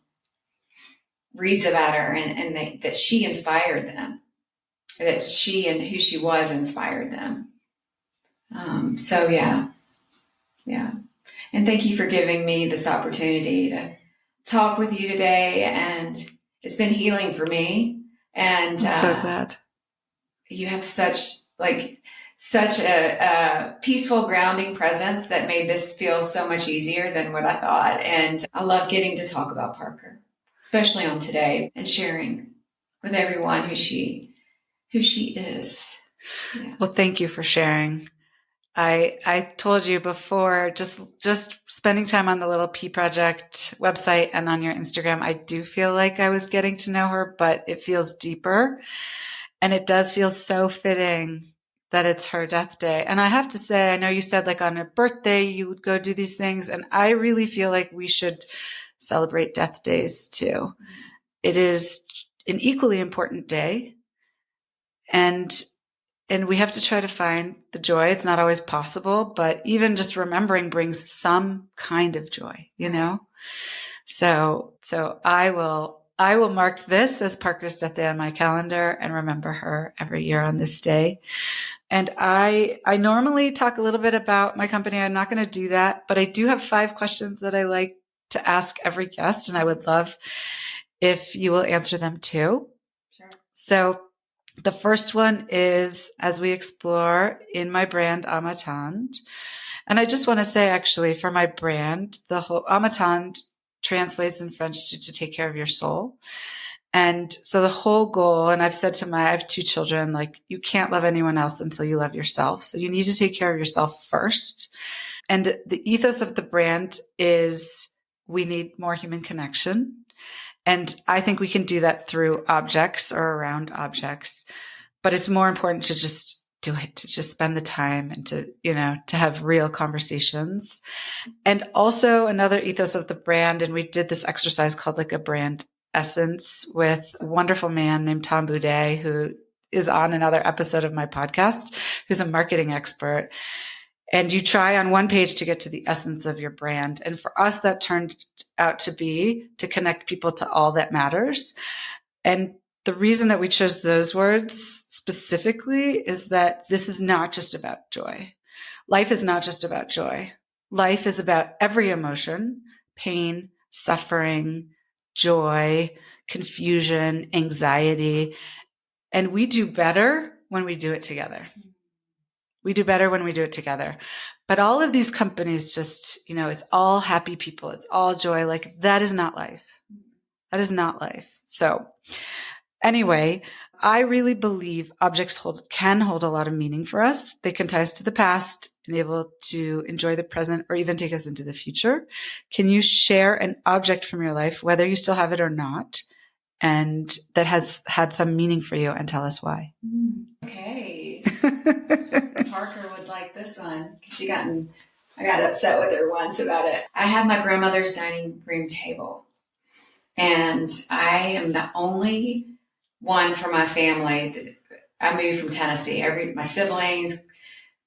reads about her and that she inspired them, that she and who she was inspired them. So yeah. And thank you for giving me this opportunity to talk with you today. And it's been healing for me. And I'm so glad. You have such a peaceful, grounding presence that made this feel so much easier than what I thought. And I love getting to talk about Parker, especially on today, and sharing with everyone who she is. Yeah. Well, thank you for sharing. I told you before, just spending time on the Little P Project website and on your Instagram, I do feel like I was getting to know her, but it feels deeper. And it does feel so fitting that it's her death day. And I have to say, I know you said like on her birthday, you would go do these things. And I really feel like we should celebrate death days too. It is an equally important day. And we have to try to find the joy. It's not always possible, but even just remembering brings some kind of joy, you know? So I will I will mark this as Parker's death day on my calendar and remember her every year on this day. And I normally talk a little bit about my company. I'm not going to do that, but I do have 5 questions that I like to ask every guest, and I would love if you will answer them too. Sure. So the first one is, as we explore in my brand, Amatand. And I just want to say, actually, for my brand, the whole Amatand translates in French to take care of your soul. And so the whole goal, and I have 2 children, like, you can't love anyone else until you love yourself. So you need to take care of yourself first. And the ethos of the brand is we need more human connection. And I think we can do that through objects or around objects, but it's more important to just do it, to just spend the time and to have real conversations. And also another ethos of the brand, and we did this exercise called like a brand essence with a wonderful man named Tom Boudet, who is on another episode of my podcast, who's a marketing expert. And you try on one page to get to the essence of your brand. And for us, that turned out to be to connect people to all that matters. And the reason that we chose those words specifically is that this is not just about joy. Life is not just about joy. Life is about every emotion: pain, suffering, joy, confusion, anxiety. And we do better when we do it together. We do better when we do it together. But all of these companies just, it's all happy people. It's all joy. Like, that is not life. That is not life. So anyway, I really believe objects can hold a lot of meaning for us. They can tie us to the past, enable to enjoy the present, or even take us into the future. Can you share an object from your life, whether you still have it or not, and that has had some meaning for you, and tell us why? Okay. Parker would like this one. I got upset with her once about it. I have my grandmother's dining room table, and I am the only one for my family. I moved from Tennessee. My siblings,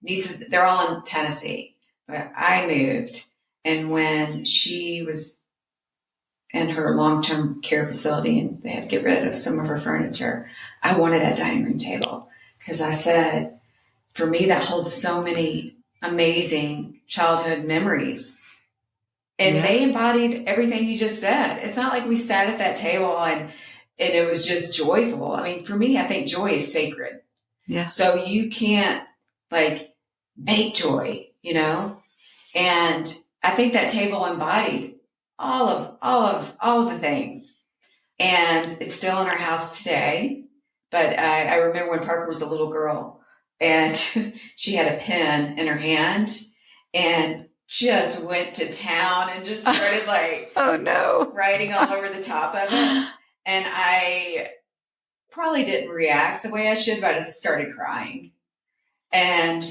nieces, they're all in Tennessee, but I moved. And when she was in her long-term care facility and they had to get rid of some of her furniture, I wanted that dining room table because I said, for me, that holds so many amazing childhood memories. And they embodied everything you just said. It's not like we sat at that table and it was just joyful. I mean, for me, I think joy is sacred. Yeah. So you can't make joy, And I think that table embodied all of the things. And it's still in our house today. But I remember when Parker was a little girl and she had a pen in her hand and just went to town and just started oh no, writing all over the top of it. And I probably didn't react the way I should, but I started crying. And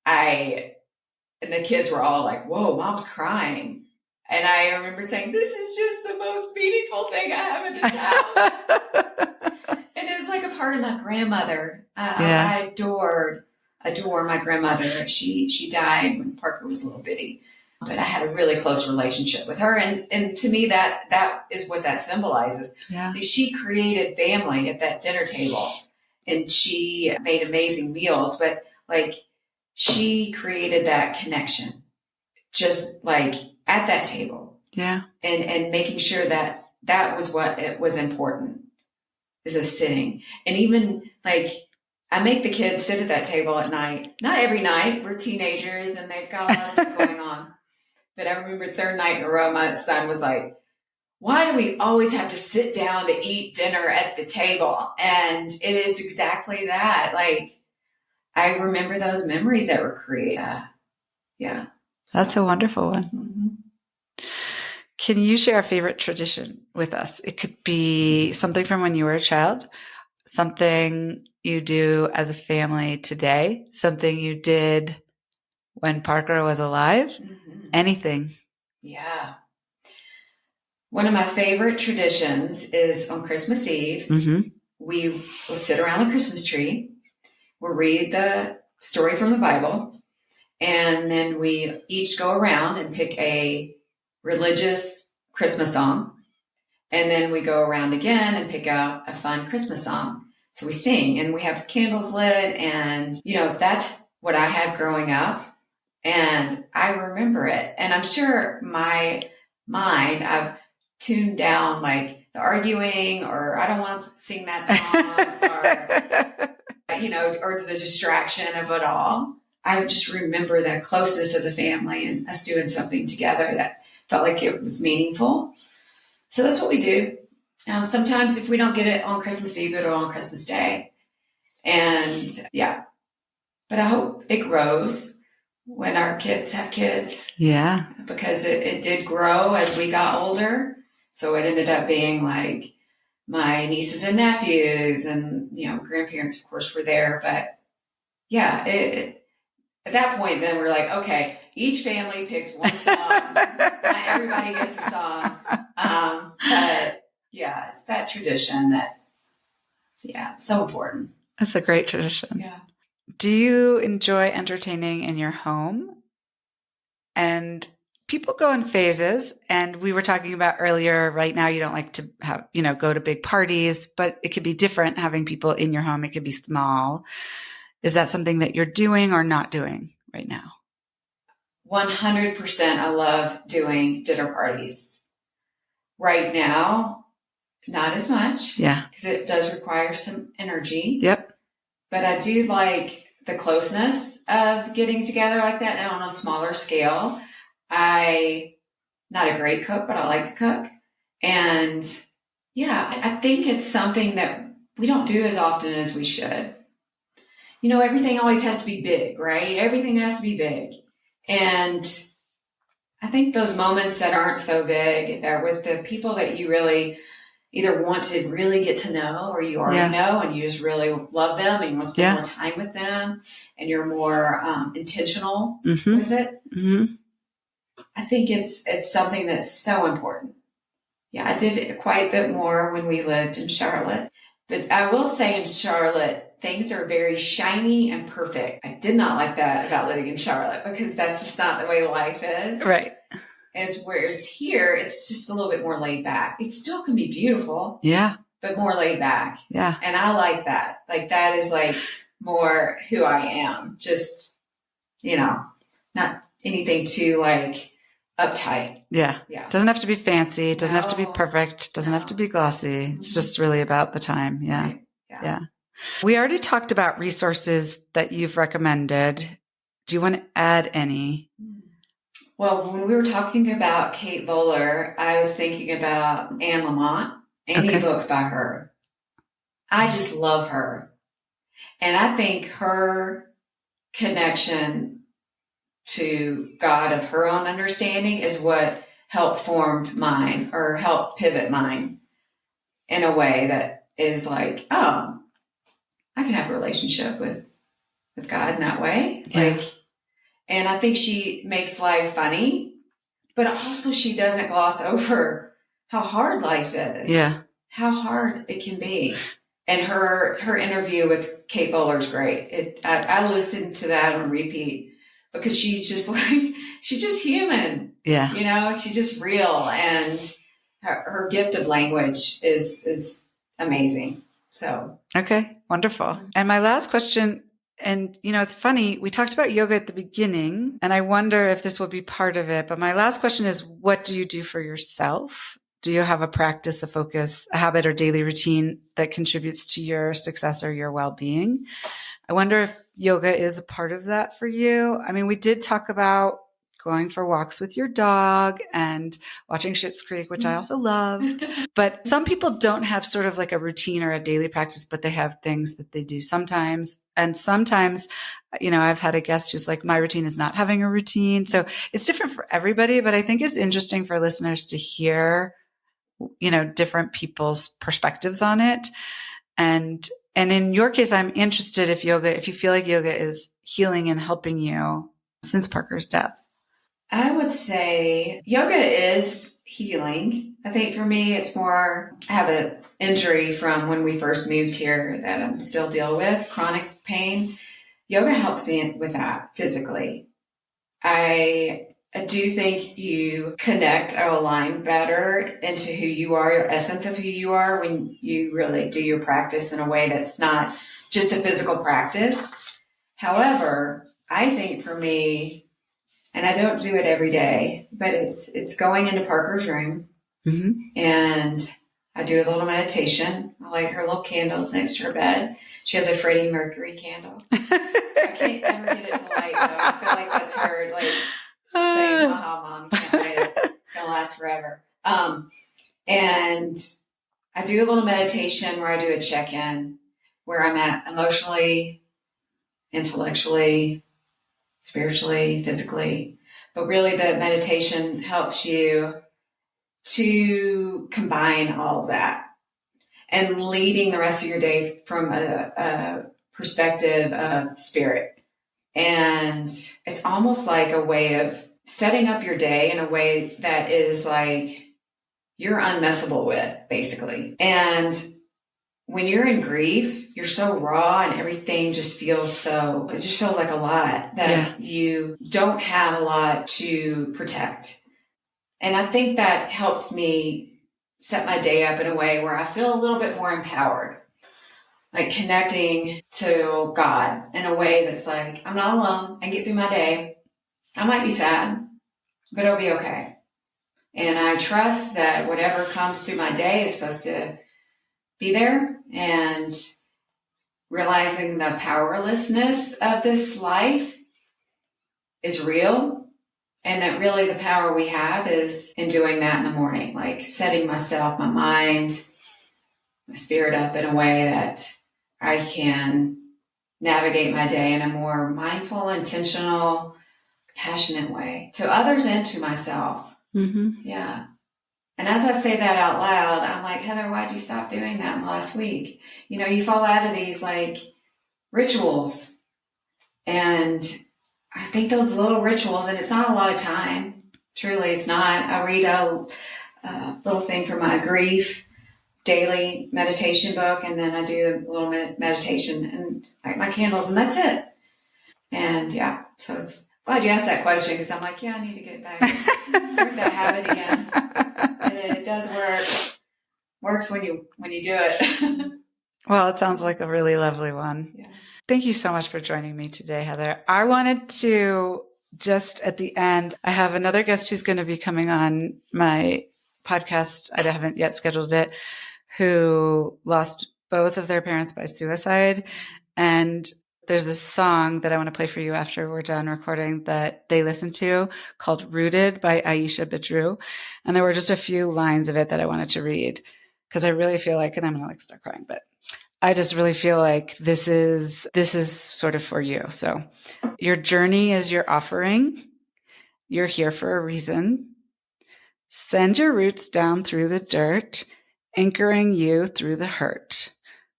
the kids were all like, whoa, Mom's crying. And I remember saying, this is just the most meaningful thing I have in this house. And it was like a part of my grandmother. I adore my grandmother. She died when Parker was a little bitty. But I had a really close relationship with her. And to me, that is what that symbolizes. Yeah. She created family at that dinner table. And she made amazing meals. But she created that connection. Just at that table. Yeah. And making sure that was what it was important, is a sitting. And even I make the kids sit at that table at night. Not every night. We're teenagers and they've got a lot of stuff going on. But I remember third night in a row, my son was like, why do we always have to sit down to eat dinner at the table? And it is exactly that. I remember those memories that were created. Yeah. That's a wonderful one. Mm-hmm. Can you share a favorite tradition with us? It could be something from when you were a child, something you do as a family today, something you did when Parker was alive, anything. Yeah. One of my favorite traditions is on Christmas Eve, we will sit around the Christmas tree, we'll read the story from the Bible, and then we each go around and pick a religious Christmas song, And then we go around again and pick out a fun Christmas song. So we sing and we have candles lit, and, that's what I had growing up. And I remember it. And I'm sure my mind, I've tuned down like the arguing, or I don't want to sing that song, or the distraction of it all. I would just remember the closeness of the family and us doing something together that felt like it was meaningful. So that's what we do. Sometimes if we don't get it on Christmas Eve, it'll on Christmas Day. And yeah, but I hope it grows when our kids have kids. Yeah. Because it did grow as we got older. So it ended up being like my nieces and nephews and, grandparents, of course, were there. But yeah, at that point, then we're like, okay, each family picks one song. Not everybody gets a song. But yeah, it's that tradition that, it's so important. That's a great tradition. Yeah. Do you enjoy entertaining in your home? And people go in phases. And we were talking about earlier, right now, you don't like to have, go to big parties, but it could be different having people in your home. It could be small. Is that something that you're doing or not doing right now? 100%. I love doing dinner parties. Right now, not as much. Yeah. Because it does require some energy. Yep. But I do like the closeness of getting together like that, and on a smaller scale. I'm not a great cook, but I like to cook. And yeah, I think it's something that we don't do as often as we should. Everything always has to be big, right? Everything has to be big. And I think those moments that aren't so big, they're with the people that you really either want to really get to know, or you already know and you just really love them and you want to spend more time with them, and you're more intentional with it. Mm-hmm. I think it's something that's so important. Yeah, I did it quite a bit more when we lived in Charlotte. But I will say in Charlotte, things are very shiny and perfect. I did not like that about living in Charlotte, because that's just not the way life is. Right. Whereas here, it's just a little bit more laid back. It still can be beautiful. Yeah. But more laid back. Yeah. And I like that. Like, that is like more who I am. Just, not anything too like uptight. Yeah. Yeah. Doesn't have to be fancy. It doesn't have to be perfect. Doesn't have to be glossy. It's just really about the time. Yeah. Right. Yeah. We already talked about resources that you've recommended. Do you want to add any? Well, when we were talking about Kate Bowler, I was thinking about Anne Lamott. Any books by her. I just love her. And I think her connection to God of her own understanding is what helped form mine, or helped pivot mine in a way that is like, oh, I can have a relationship with God in that way. Yeah. And I think she makes life funny, but also she doesn't gloss over how hard life is. Yeah. How hard it can be. And her interview with Kate Bowler's great. I listened to that on repeat, because she's just human. Yeah. She's just real. And her gift of language is amazing. So. Okay. Wonderful. And my last question, and it's funny, we talked about yoga at the beginning, and I wonder if this will be part of it. But my last question is, what do you do for yourself? Do you have a practice, a focus, a habit, or daily routine that contributes to your success or your well-being? I wonder if yoga is a part of that for you. I mean, we did talk about going for walks with your dog and watching Schitt's Creek, which I also loved. But some people don't have sort of like a routine or a daily practice, but they have things that they do sometimes. And sometimes, I've had a guest who's like, my routine is not having a routine. So it's different for everybody, but I think it's interesting for listeners to hear, different people's perspectives on it. And in your case, I'm interested if you feel like yoga is healing and helping you since Parker's death. I would say yoga is healing. I think for me, it's more, I have an injury from when we first moved here that I'm still dealing with, chronic pain. Yoga helps me with that physically. I I do think you connect or align better into who you are, your essence of who you are, when you really do your practice in a way that's not just a physical practice. However, I think for me, and I don't do it every day, but it's going into Parker's room, and I do a little meditation. I light her little candles next to her bed. She has a Freddie Mercury candle. I can't ever get it to light, though. I feel like that's her, like, saying, haha, Mom, you can't light it. It's going to last forever. And I do a little meditation where I do a check-in, where I'm at emotionally, intellectually, spiritually, physically. But really the meditation helps you to combine all of that and leading the rest of your day from a perspective of spirit. And it's almost like a way of setting up your day in a way that is like you're unmessable with, basically. And when you're in grief, you're so raw and everything just feels it just feels like a lot that you don't have a lot to protect. And I think that helps me set my day up in a way where I feel a little bit more empowered, like connecting to God in a way that's like, I'm not alone. I get through my day. I might be sad, but it'll be okay. And I trust that whatever comes through my day is supposed to be there, and realizing the powerlessness of this life is real, and that really the power we have is in doing that in the morning, like setting myself, my mind, my spirit up in a way that I can navigate my day in a more mindful, intentional, passionate way to others and to myself. Yeah. And as I say that out loud, I'm like, Heather, why'd you stop doing that last week? You know, you fall out of these like rituals. And I think those little rituals, and it's not a lot of time. Truly, it's not. I read a little thing for my grief daily meditation book, and then I do a little meditation and light my candles, and that's it. And yeah, so it's glad you asked that question, because I'm like, I need to get back, start that habit again. And it does work. Works when you do it. Well, it sounds like a really lovely one. Yeah. Thank you so much for joining me today, Heather. I wanted to just at the end, I have another guest who's going to be coming on my podcast. I haven't yet scheduled it, who lost both of their parents by suicide. And there's this song that I want to play for you after we're done recording that they listened to called Rooted by Aisha Badru. And there were just a few lines of it that I wanted to read, because I really feel like, and I'm going to start crying, but I just really feel like this is sort of for you. So, your journey is your offering. You're here for a reason. Send your roots down through the dirt, anchoring you through the hurt.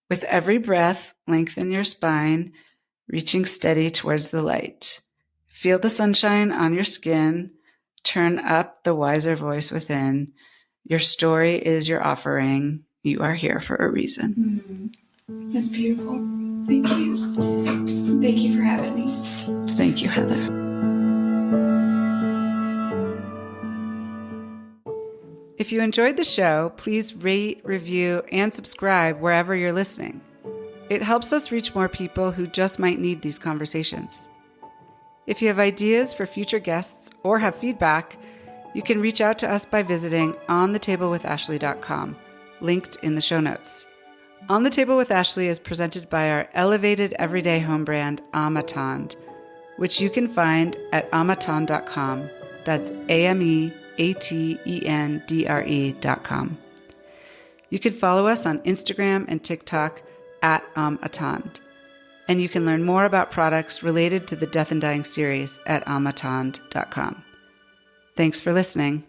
With every breath, lengthen your spine, reaching steady towards the light. Feel the sunshine on your skin. Turn up the wiser voice within. Your story is your offering. You are here for a reason. Mm-hmm. That's beautiful. Thank you. Thank you for having me. Thank you, Heather. If you enjoyed the show, please rate, review, and subscribe wherever you're listening. It helps us reach more people who just might need these conversations. If you have ideas for future guests or have feedback, you can reach out to us by visiting onthetablewithashley.com, linked in the show notes. On the Table with Ashley is presented by our elevated everyday home brand, Amatond, which you can find at amatond.com. That's AMEATENDRE.com. You can follow us on Instagram and TikTok at Amatond. And you can learn more about products related to the Death and Dying series at amatond.com. Thanks for listening.